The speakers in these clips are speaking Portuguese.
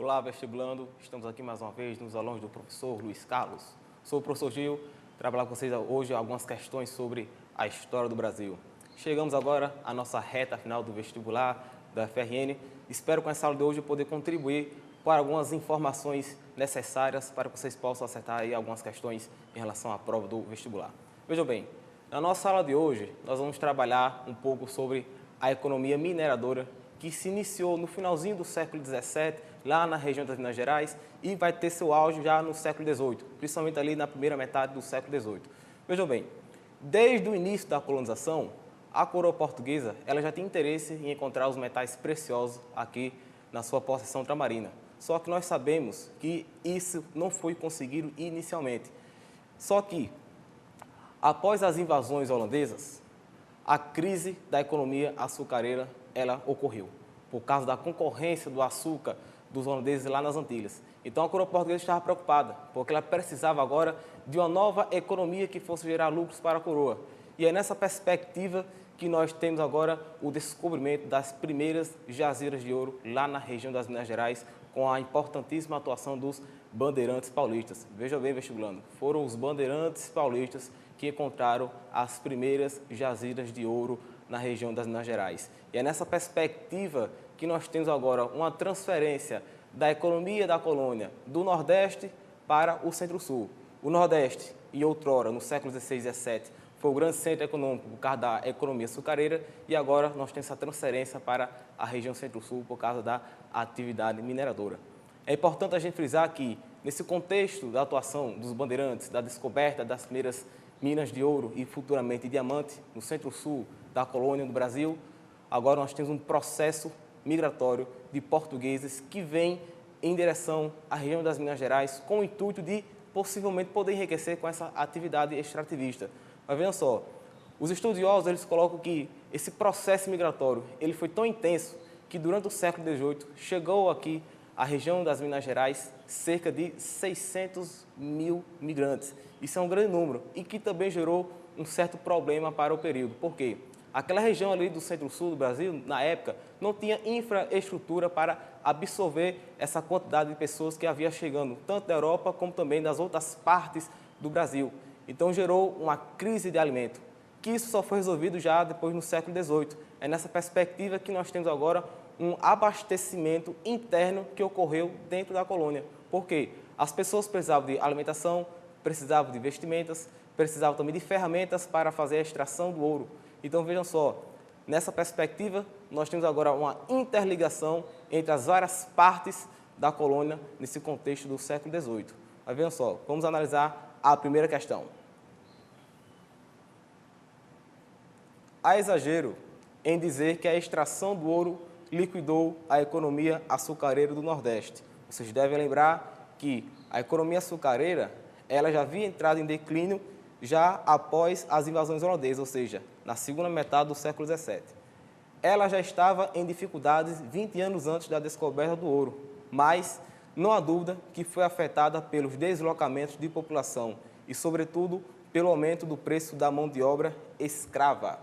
Olá, vestibulando. Estamos aqui mais uma vez nos aulões do professor Luiz Carlos. Sou o professor Gil, trabalhar com vocês hoje algumas questões sobre a história do Brasil. Chegamos agora à nossa reta final do vestibular da FRN. Espero com essa aula de hoje poder contribuir com algumas informações necessárias para que vocês possam acertar aí algumas questões em relação à prova do vestibular. Vejam bem, na nossa aula de hoje nós vamos trabalhar um pouco sobre a economia mineradora que se iniciou no finalzinho do século XVII, lá na região das Minas Gerais, e vai ter seu auge já no século XVIII, principalmente ali na primeira metade do século XVIII. Vejam bem, desde o início da colonização, a coroa portuguesa ela já tinha interesse em encontrar os metais preciosos aqui na sua possessão ultramarina. Só que nós sabemos que isso não foi conseguido inicialmente. Só que, após as invasões holandesas, a crise da economia açucareira ela ocorreu, por causa da concorrência do açúcar dos holandeses lá nas Antilhas. Então a coroa portuguesa estava preocupada, porque ela precisava agora de uma nova economia que fosse gerar lucros para a coroa. E é nessa perspectiva que nós temos agora o descobrimento das primeiras jazidas de ouro lá na região das Minas Gerais, com a importantíssima atuação dos bandeirantes paulistas. Veja bem, vestibulando, foram os bandeirantes paulistas que encontraram as primeiras jazidas de ouro na região das Minas Gerais. E é nessa perspectiva que nós temos agora uma transferência da economia da colônia do Nordeste para o Centro-Sul. O Nordeste, e outrora, no século XVI e XVII, foi o grande centro econômico por causa da economia açucareira, e agora nós temos essa transferência para a região Centro-Sul por causa da atividade mineradora. É importante a gente frisar que, nesse contexto da atuação dos bandeirantes, da descoberta das primeiras minas de ouro e futuramente diamante no Centro-Sul da colônia do Brasil, agora nós temos um processo migratório de portugueses que vem em direção à região das Minas Gerais com o intuito de possivelmente poder enriquecer com essa atividade extrativista. Mas vejam só, os estudiosos eles colocam que esse processo migratório ele foi tão intenso que durante o século XVIII chegou aqui à região das Minas Gerais cerca de 600 mil migrantes. Isso é um grande número e que também gerou um certo problema para o período. Por quê? Aquela região ali do Centro-Sul do Brasil, na época, não tinha infraestrutura para absorver essa quantidade de pessoas que havia chegando, tanto da Europa como também das outras partes do Brasil. Então gerou uma crise de alimento, que isso só foi resolvido já depois no século XVIII. É nessa perspectiva que nós temos agora um abastecimento interno que ocorreu dentro da colônia. Por quê? As pessoas precisavam de alimentação, precisavam de vestimentas, precisavam também de ferramentas para fazer a extração do ouro. Então vejam só, nessa perspectiva nós temos agora uma interligação entre as várias partes da colônia nesse contexto do século XVIII. Mas vejam só, vamos analisar a primeira questão. Há exagero em dizer que a extração do ouro liquidou a economia açucareira do Nordeste. Vocês devem lembrar que a economia açucareira ela já havia entrado em declínio já após as invasões holandesas, ou seja, na segunda metade do século XVII. Ela já estava em dificuldades 20 anos antes da descoberta do ouro, mas não há dúvida que foi afetada pelos deslocamentos de população e, sobretudo, pelo aumento do preço da mão de obra escrava.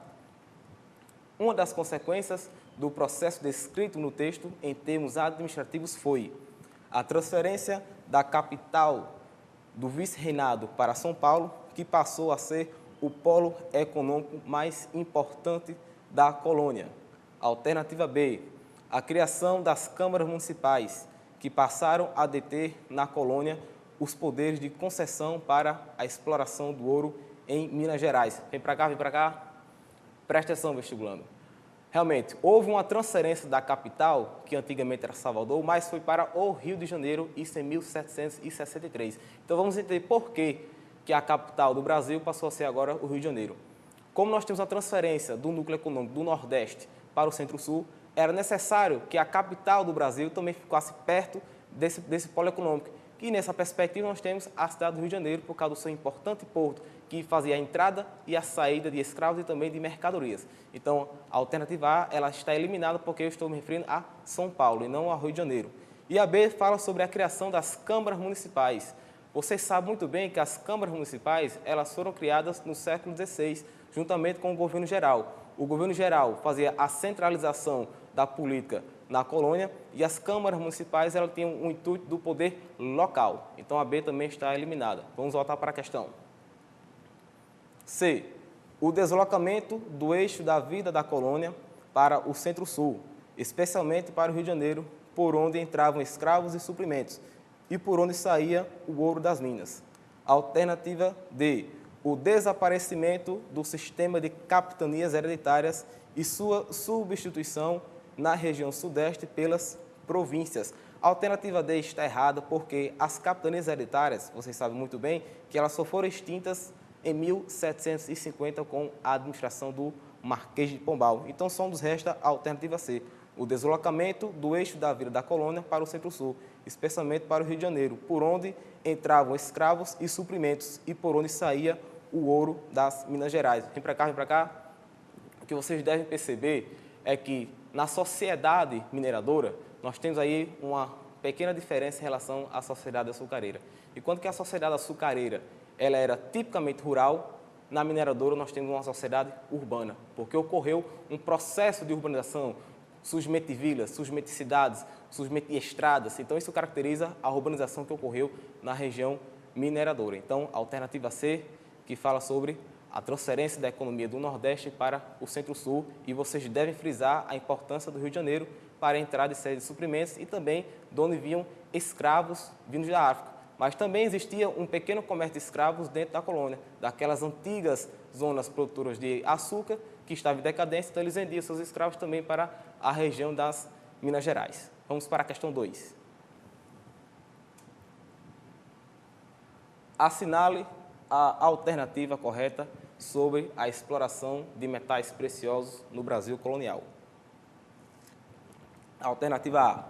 Uma das consequências do processo descrito no texto em termos administrativos foi a transferência da capital do vice-reinado para São Paulo, que passou a ser o polo econômico mais importante da colônia. Alternativa B, a criação das câmaras municipais, que passaram a deter na colônia os poderes de concessão para a exploração do ouro em Minas Gerais. Vem para cá, vem para cá. Presta atenção, vestibulando. Realmente, houve uma transferência da capital, que antigamente era Salvador, mas foi para o Rio de Janeiro, isso em 1763. Então vamos entender por que a capital do Brasil passou a ser agora o Rio de Janeiro. Como nós temos a transferência do núcleo econômico do Nordeste para o Centro-Sul, era necessário que a capital do Brasil também ficasse perto desse polo econômico. E nessa perspectiva nós temos a cidade do Rio de Janeiro, por causa do seu importante porto, que fazia a entrada e a saída de escravos e também de mercadorias. Então, a alternativa A ela está eliminada porque eu estou me referindo a São Paulo e não ao Rio de Janeiro. E a B fala sobre a criação das câmaras municipais. Vocês sabem muito bem que as câmaras municipais elas foram criadas no século XVI, juntamente com o governo geral. O governo geral fazia a centralização da política na colônia, e as câmaras municipais elas têm o intuito do poder local. Então, a B também está eliminada. Vamos voltar para a questão. C. O deslocamento do eixo da vida da colônia para o Centro-Sul, especialmente para o Rio de Janeiro, por onde entravam escravos e suprimentos, e por onde saía o ouro das minas. Alternativa D. O desaparecimento do sistema de capitanias hereditárias e sua substituição na região sudeste pelas províncias. A alternativa D está errada porque as capitanias hereditárias, vocês sabem muito bem, que elas só foram extintas em 1750 com a administração do Marquês de Pombal. Então, só nos resta a alternativa C, o deslocamento do eixo da vida da colônia para o Centro-Sul, especialmente para o Rio de Janeiro, por onde entravam escravos e suprimentos e por onde saía o ouro das Minas Gerais. Vem para cá, vem para cá. O que vocês devem perceber é que na sociedade mineradora, nós temos aí uma pequena diferença em relação à sociedade açucareira. Enquanto que a sociedade açucareira ela era tipicamente rural, na mineradora nós temos uma sociedade urbana, porque ocorreu um processo de urbanização, surgimento de vilas, surgimento de cidades, surgimento de estradas. Então, isso caracteriza a urbanização que ocorreu na região mineradora. Então, a alternativa C, que fala sobre a transferência da economia do Nordeste para o Centro-Sul, e vocês devem frisar a importância do Rio de Janeiro para a entrada e saída de suprimentos e também de onde vinham escravos vindos da África. Mas também existia um pequeno comércio de escravos dentro da colônia, daquelas antigas zonas produtoras de açúcar que estavam em decadência, então eles vendiam seus escravos também para a região das Minas Gerais. Vamos para a questão 2. Assinale a alternativa correta sobre a exploração de metais preciosos no Brasil colonial. Alternativa A.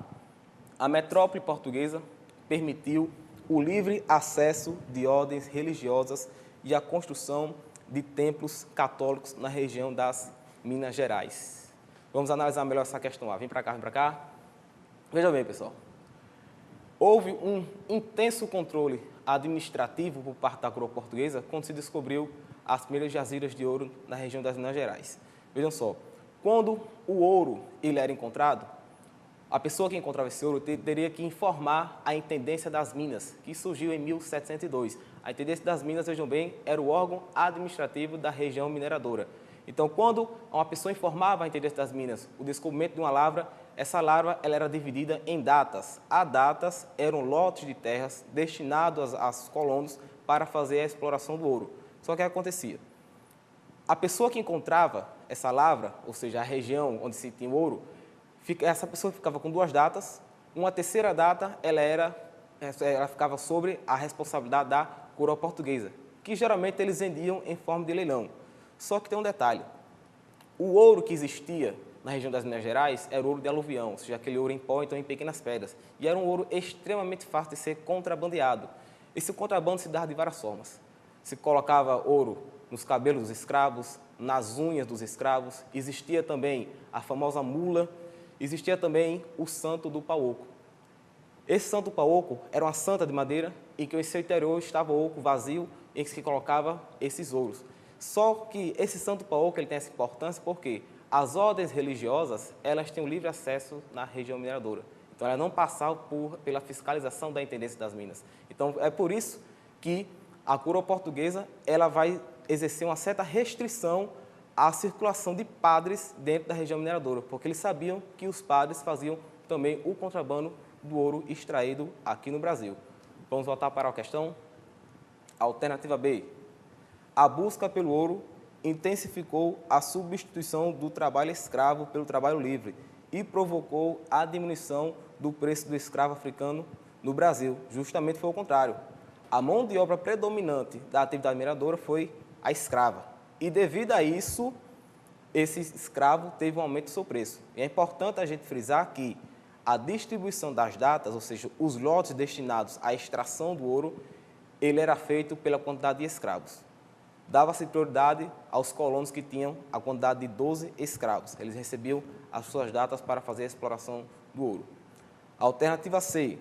A metrópole portuguesa permitiu o livre acesso de ordens religiosas e a construção de templos católicos na região das Minas Gerais. Vamos analisar melhor essa questão A. Vem para cá, vem para cá. Veja bem, pessoal. Houve um intenso controle administrativo por parte da coroa portuguesa quando se descobriu as primeiras jazidas de ouro na região das Minas Gerais. Vejam só, quando o ouro ele era encontrado, a pessoa que encontrava esse ouro teria que informar a Intendência das Minas, que surgiu em 1702. A Intendência das Minas, vejam bem, era o órgão administrativo da região mineradora. Então, quando uma pessoa informava a Intendência das Minas o descobrimento de uma lavra, essa lavra ela era dividida em datas. As datas eram lotes de terras destinados aos colonos para fazer a exploração do ouro. Só que o que acontecia? A pessoa que encontrava essa lavra, ou seja, a região onde se tinha ouro, essa pessoa ficava com 2 datas. Uma terceira data ela ficava sobre a responsabilidade da coroa portuguesa, que geralmente eles vendiam em forma de leilão. Só que tem um detalhe, o ouro que existia na região das Minas Gerais era ouro de aluvião, ou seja, aquele ouro em pó, então em pequenas pedras, e era um ouro extremamente fácil de ser contrabandeado. Esse contrabando se dava de várias formas. Se colocava ouro nos cabelos dos escravos, nas unhas dos escravos, existia também a famosa mula, existia também o santo do Pauoco. Esse santo do Pauoco era uma santa de madeira em que em seu interior estava o oco vazio em que se colocava esses ouros. Só que esse santo Pauoco ele tem essa importância porque as ordens religiosas elas têm o livre acesso na região mineradora. Então, elas não passavam pela fiscalização da Intendência das Minas. Então, é por isso que a coroa portuguesa ela vai exercer uma certa restrição à circulação de padres dentro da região mineradora, porque eles sabiam que os padres faziam também o contrabando do ouro extraído aqui no Brasil. Vamos voltar para a questão. Alternativa B. A busca pelo ouro intensificou a substituição do trabalho escravo pelo trabalho livre e provocou a diminuição do preço do escravo africano no Brasil. Justamente foi o contrário. A mão de obra predominante da atividade mineradora foi a escrava. E devido a isso, esse escravo teve um aumento do seu preço. E é importante a gente frisar que a distribuição das datas, ou seja, os lotes destinados à extração do ouro, ele era feito pela quantidade de escravos. Dava-se prioridade aos colonos que tinham a quantidade de 12 escravos. Eles recebiam as suas datas para fazer a exploração do ouro. Alternativa C.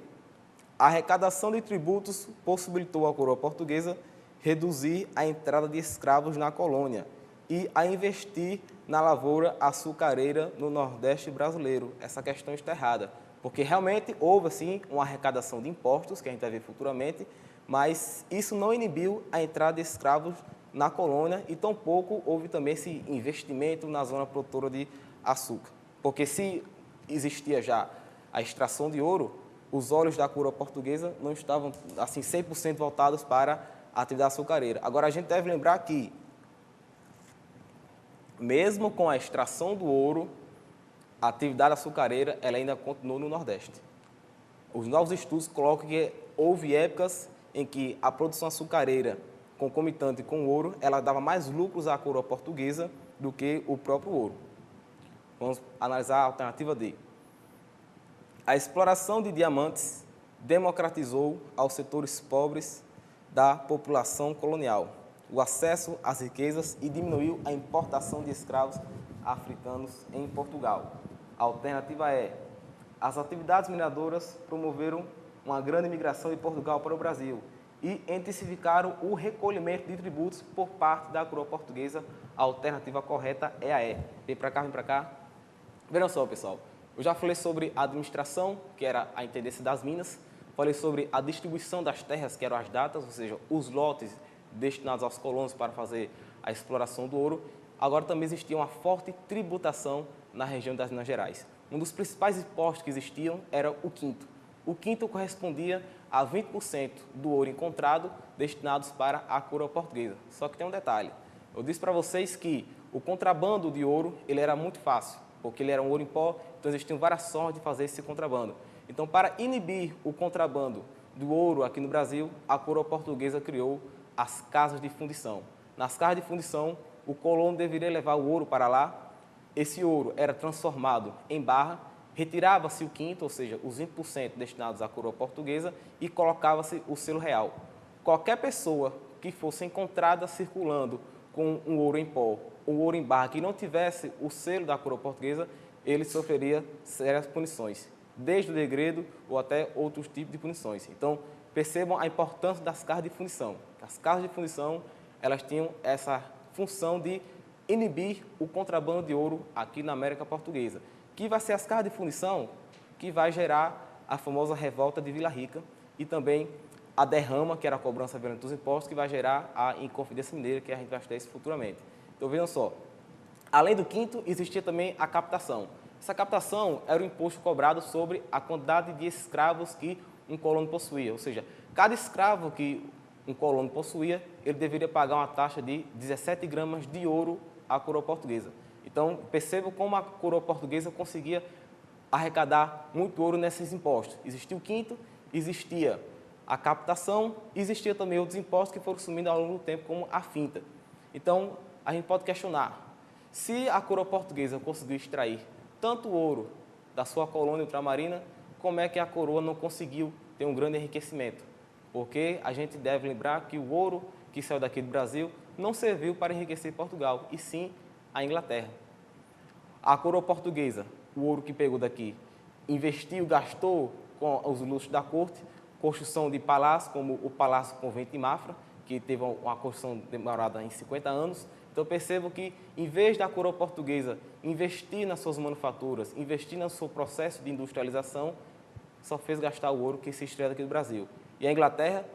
A arrecadação de tributos possibilitou à coroa portuguesa reduzir a entrada de escravos na colônia e a investir na lavoura açucareira no Nordeste brasileiro. Essa questão está errada, porque realmente houve, assim, uma arrecadação de impostos, que a gente vai ver futuramente, mas isso não inibiu a entrada de escravos na colônia e tampouco houve também esse investimento na zona produtora de açúcar. Porque se existia já a extração de ouro, os olhos da coroa portuguesa não estavam assim 100% voltados para a atividade açucareira. Agora, a gente deve lembrar que, mesmo com a extração do ouro, a atividade açucareira ela ainda continuou no Nordeste. Os novos estudos colocam que houve épocas em que a produção açucareira, concomitante com o ouro, ela dava mais lucros à coroa portuguesa do que o próprio ouro. Vamos analisar a alternativa D. A exploração de diamantes democratizou aos setores pobres da população colonial o acesso às riquezas e diminuiu a importação de escravos africanos em Portugal. A alternativa é: as atividades mineradoras promoveram uma grande migração de Portugal para o Brasil e intensificaram o recolhimento de tributos por parte da coroa portuguesa. A alternativa correta é a E. Vem para cá, vem para cá. Vejam só, pessoal. Eu já falei sobre a administração, que era a intendência das minas. Falei sobre a distribuição das terras, que eram as datas, ou seja, os lotes destinados aos colonos para fazer a exploração do ouro. Agora também existia uma forte tributação na região das Minas Gerais. Um dos principais impostos que existiam era o quinto. O quinto correspondia a 20% do ouro encontrado destinados para a coroa portuguesa. Só que tem um detalhe. Eu disse para vocês que o contrabando de ouro ele era muito fácil, porque ele era um ouro em pó, então existiam várias formas de fazer esse contrabando. Então, para inibir o contrabando do ouro aqui no Brasil, a coroa portuguesa criou as casas de fundição. Nas casas de fundição, o colono deveria levar o ouro para lá, esse ouro era transformado em barra, retirava-se o quinto, ou seja, os 20% destinados à coroa portuguesa, e colocava-se o selo real. Qualquer pessoa que fosse encontrada circulando com um ouro em pó ou ouro em barra que não tivesse o selo da coroa portuguesa, ele sofreria sérias punições, desde o degredo ou até outros tipos de punições. Então, percebam a importância das casas de fundição. As casas de fundição, elas tinham essa função de inibir o contrabando de ouro aqui na América Portuguesa, que vai ser as casas de fundição que vai gerar a famosa revolta de Vila Rica e também a derrama, que era a cobrança violenta dos impostos, que vai gerar a Inconfidência Mineira, que a gente vai estudar isso futuramente. Então, vejam só, além do quinto, existia também a captação. Essa captação era o imposto cobrado sobre a quantidade de escravos que um colono possuía, ou seja, cada escravo que um colono possuía, ele deveria pagar uma taxa de 17 gramas de ouro à coroa portuguesa. Então, percebam como a coroa portuguesa conseguia arrecadar muito ouro nesses impostos. Existia o quinto, existia a captação, existia também outros impostos que foram sumindo ao longo do tempo, como a finta. Então, a gente pode questionar, se a coroa portuguesa conseguiu extrair tanto ouro da sua colônia ultramarina, como é que a coroa não conseguiu ter um grande enriquecimento? Porque a gente deve lembrar que o ouro que saiu daqui do Brasil não serviu para enriquecer Portugal, e sim a Inglaterra. A coroa portuguesa, o ouro que pegou daqui, investiu, gastou com os luxos da corte, construção de palácios, como o Palácio Convento de Mafra, que teve uma construção demorada em 50 anos. Então, percebo que, em vez da coroa portuguesa investir nas suas manufaturas, investir no seu processo de industrialização, só fez gastar o ouro que se extrai daqui do Brasil. E a Inglaterra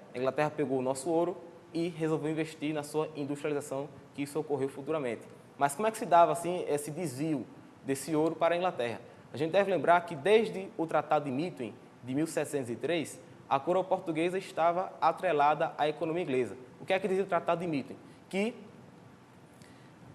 pegou o nosso ouro e resolveu investir na sua industrialização, que isso ocorreu futuramente. Mas como é que se dava assim esse desvio desse ouro para a Inglaterra? A gente deve lembrar que desde o Tratado de Methuen, de 1703, a coroa portuguesa estava atrelada à economia inglesa. O que é que dizia o Tratado de Methuen? Que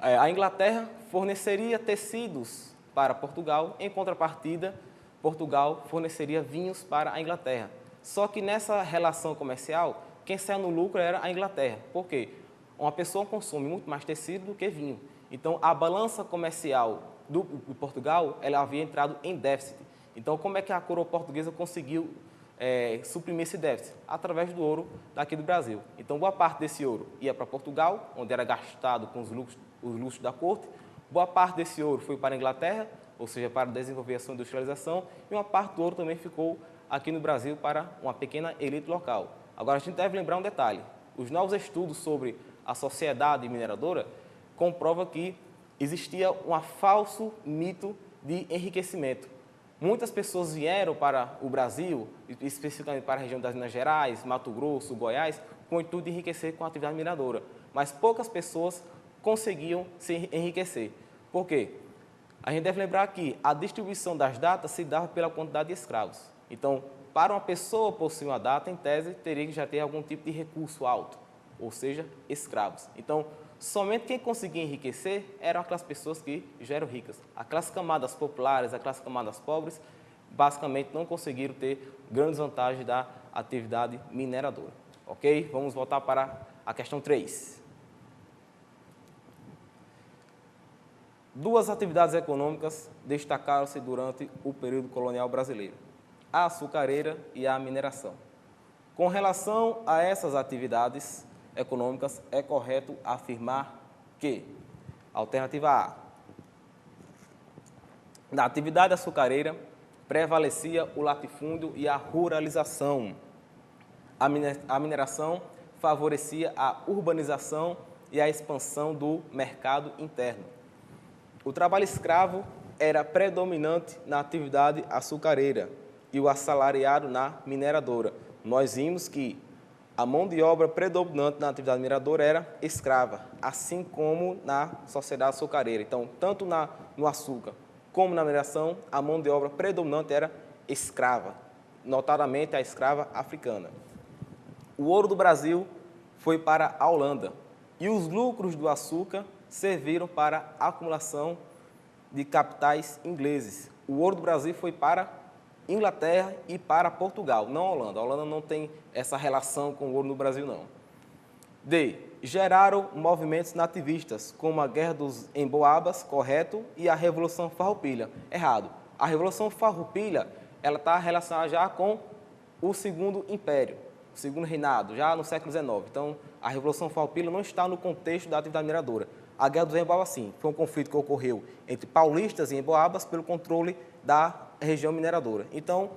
a Inglaterra forneceria tecidos para Portugal, em contrapartida, Portugal forneceria vinhos para a Inglaterra. Só que nessa relação comercial, quem saia no lucro era a Inglaterra. Por quê? Uma pessoa consome muito mais tecido do que vinho. Então, a balança comercial do Portugal, ela havia entrado em déficit. Então, como é que a coroa portuguesa conseguiu suprimir esse déficit? Através do ouro daqui do Brasil. Então, boa parte desse ouro ia para Portugal, onde era gastado com os luxos da corte. Boa parte desse ouro foi para a Inglaterra, ou seja, para desenvolver a sua industrialização, e uma parte do ouro também ficou aqui no Brasil para uma pequena elite local. Agora, a gente deve lembrar um detalhe. Os novos estudos sobre a sociedade mineradora comprovam que existia um falso mito de enriquecimento. Muitas pessoas vieram para o Brasil, especificamente para a região das Minas Gerais, Mato Grosso, Goiás, com o intuito de enriquecer com a atividade mineradora. Mas poucas pessoas conseguiam se enriquecer. Por quê? A gente deve lembrar que a distribuição das datas se dava pela quantidade de escravos. Então, para uma pessoa possuir uma data, em tese, teria que já ter algum tipo de recurso alto, ou seja, escravos. Então, somente quem conseguia enriquecer eram aquelas pessoas que já eram ricas. Aquelas camadas populares, aquelas camadas pobres, basicamente não conseguiram ter grandes vantagens da atividade mineradora. Ok? Vamos voltar para a questão 3. Duas atividades econômicas destacaram-se durante o período colonial brasileiro: a açucareira e a mineração. Com relação a essas atividades econômicas, é correto afirmar que, alternativa A, na atividade açucareira prevalecia o latifúndio e a ruralização. A mineração favorecia a urbanização e a expansão do mercado interno. O trabalho escravo era predominante na atividade açucareira e o assalariado na mineradora. Nós vimos que a mão de obra predominante na atividade mineradora era escrava, assim como na sociedade açucareira. Então, tanto no açúcar como na mineração, a mão de obra predominante era escrava, notadamente a escrava africana. O ouro do Brasil foi para a Holanda e os lucros do açúcar serviram para a acumulação de capitais ingleses. O ouro do Brasil foi para Inglaterra e para Portugal, não a Holanda. A Holanda não tem essa relação com o ouro no Brasil, não. D. Geraram movimentos nativistas, como a Guerra dos Emboabas, correto, e a Revolução Farroupilha, errado. A Revolução Farroupilha está relacionada já com o Segundo Império, o Segundo Reinado, já no século XIX. Então, a Revolução Farroupilha não está no contexto da atividade mineradora. A Guerra dos Emboabas, sim, foi um conflito que ocorreu entre paulistas e emboabas pelo controle da região mineradora. Então,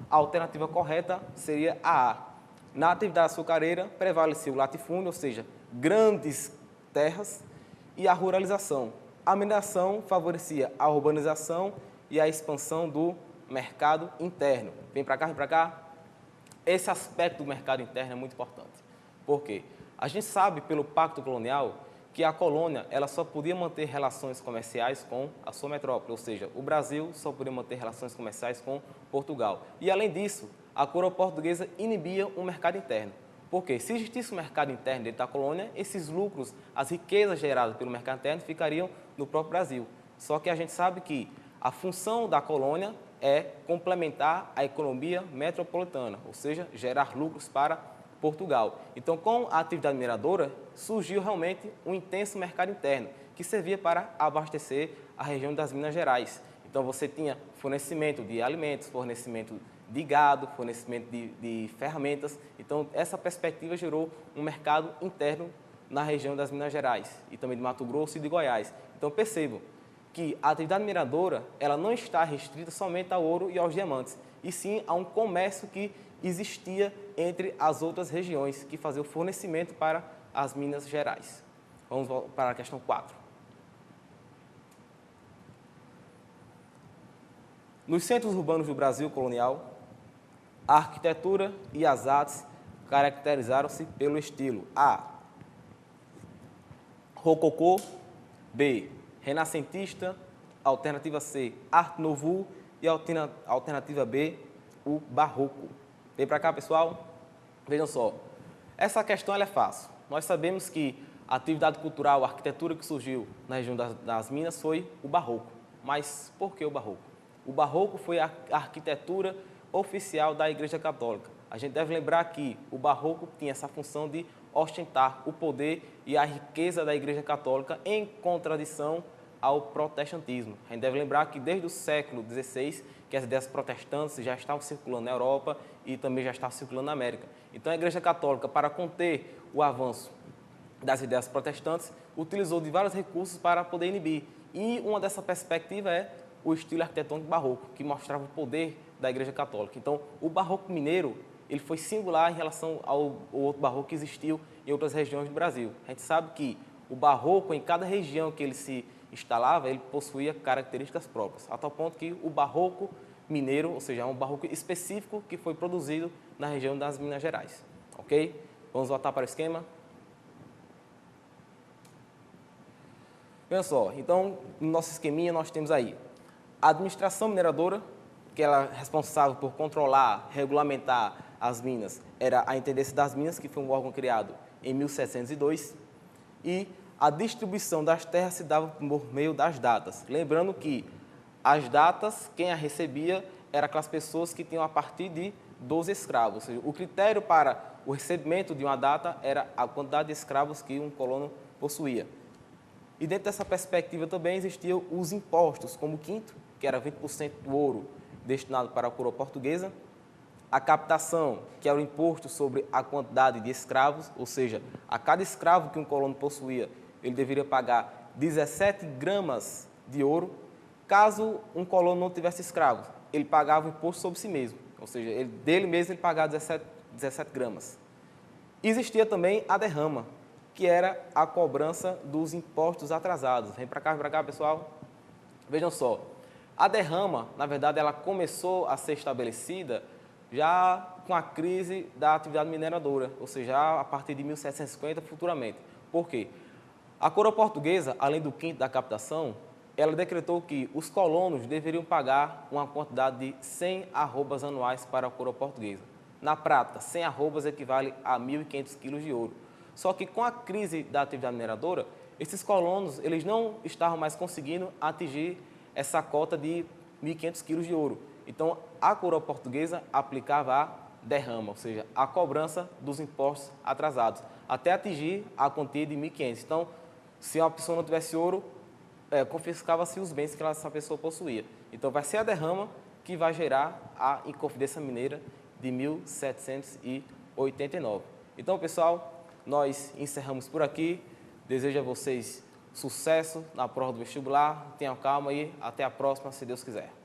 a alternativa correta seria a A. Na atividade açucareira, prevaleceu o latifúndio, ou seja, grandes terras, e a ruralização. A mineração favorecia a urbanização e a expansão do mercado interno. Vem para cá, vem para cá. Esse aspecto do mercado interno é muito importante. Por quê? A gente sabe, pelo Pacto Colonial, que a colônia ela só podia manter relações comerciais com a sua metrópole, ou seja, o Brasil só podia manter relações comerciais com Portugal. E, além disso, a coroa portuguesa inibia o mercado interno. Porque, se existisse um mercado interno dentro da colônia, esses lucros, as riquezas geradas pelo mercado interno ficariam no próprio Brasil. Só que a gente sabe que a função da colônia é complementar a economia metropolitana, ou seja, gerar lucros para Portugal. Então, com a atividade mineradora, surgiu realmente um intenso mercado interno, que servia para abastecer a região das Minas Gerais. Então, você tinha fornecimento de alimentos, fornecimento de gado, fornecimento de ferramentas. Então, essa perspectiva gerou um mercado interno na região das Minas Gerais e também de Mato Grosso e de Goiás. Então, percebam que a atividade mineradora ela não está restrita somente ao ouro e aos diamantes, e sim a um comércio que existia entre as outras regiões, que fazia o fornecimento para as Minas Gerais. Vamos para a questão 4. Nos centros urbanos do Brasil colonial, a arquitetura e as artes caracterizaram-se pelo estilo A. Rococó, B. Renascentista, alternativa C. Art Nouveau e alternativa B. O Barroco. Vem para cá, pessoal. Vejam só. Essa questão ela é fácil. Nós sabemos que a atividade cultural, a arquitetura que surgiu na região das Minas foi o Barroco. Mas por que o Barroco? O Barroco foi a arquitetura oficial da Igreja Católica. A gente deve lembrar que o Barroco tinha essa função de ostentar o poder e a riqueza da Igreja Católica em contradição ao protestantismo. A gente deve lembrar que desde o século XVI, que as ideias protestantes já estavam circulando na Europa e também já estavam circulando na América. Então a Igreja Católica, para conter o avanço das ideias protestantes, utilizou de vários recursos para poder inibir. E uma dessa perspectiva é o estilo arquitetônico barroco, que mostrava o poder da Igreja Católica. Então, o barroco mineiro ele foi singular em relação ao outro barroco que existiu em outras regiões do Brasil. A gente sabe que o barroco, em cada região que ele se instalava, ele possuía características próprias, a tal ponto que o barroco mineiro, ou seja, é um barroco específico que foi produzido na região das Minas Gerais, ok? Vamos voltar para o esquema. Veja só, então, no nosso esqueminha nós temos aí a administração mineradora, que ela é responsável por controlar, regulamentar as minas, era a Intendência das Minas, que foi um órgão criado em 1702, e a distribuição das terras se dava por meio das datas. Lembrando que as datas, quem a recebia, eram aquelas pessoas que tinham a partir de 12 escravos. Ou seja, o critério para o recebimento de uma data era a quantidade de escravos que um colono possuía. E dentro dessa perspectiva também existiam os impostos, como o quinto, que era 20% do ouro destinado para a coroa portuguesa, a captação, que era o imposto sobre a quantidade de escravos, ou seja, a cada escravo que um colono possuía, ele deveria pagar 17 gramas de ouro. Caso um colono não tivesse escravos, ele pagava o imposto sobre si mesmo, ou seja, dele mesmo ele pagava 17 gramas. Existia também a derrama, que era a cobrança dos impostos atrasados. Vem para cá, pessoal. Vejam só, a derrama, na verdade, ela começou a ser estabelecida já com a crise da atividade mineradora, ou seja, a partir de 1750 futuramente. Por quê? A coroa portuguesa, além do quinto da captação, ela decretou que os colonos deveriam pagar uma quantidade de 100 arrobas anuais para a coroa portuguesa. Na prática, 100 arrobas equivale a 1.500 quilos de ouro. Só que com a crise da atividade mineradora, esses colonos eles não estavam mais conseguindo atingir essa cota de 1.500 quilos de ouro. Então, a coroa portuguesa aplicava a derrama, ou seja, a cobrança dos impostos atrasados, até atingir a quantia de 1.500. Então, se uma pessoa não tivesse ouro, confiscava-se os bens que essa pessoa possuía. Então, vai ser a derrama que vai gerar a Inconfidência Mineira de 1789. Então, pessoal, nós encerramos por aqui. Desejo a vocês sucesso na prova do vestibular. Tenham calma e até a próxima, se Deus quiser.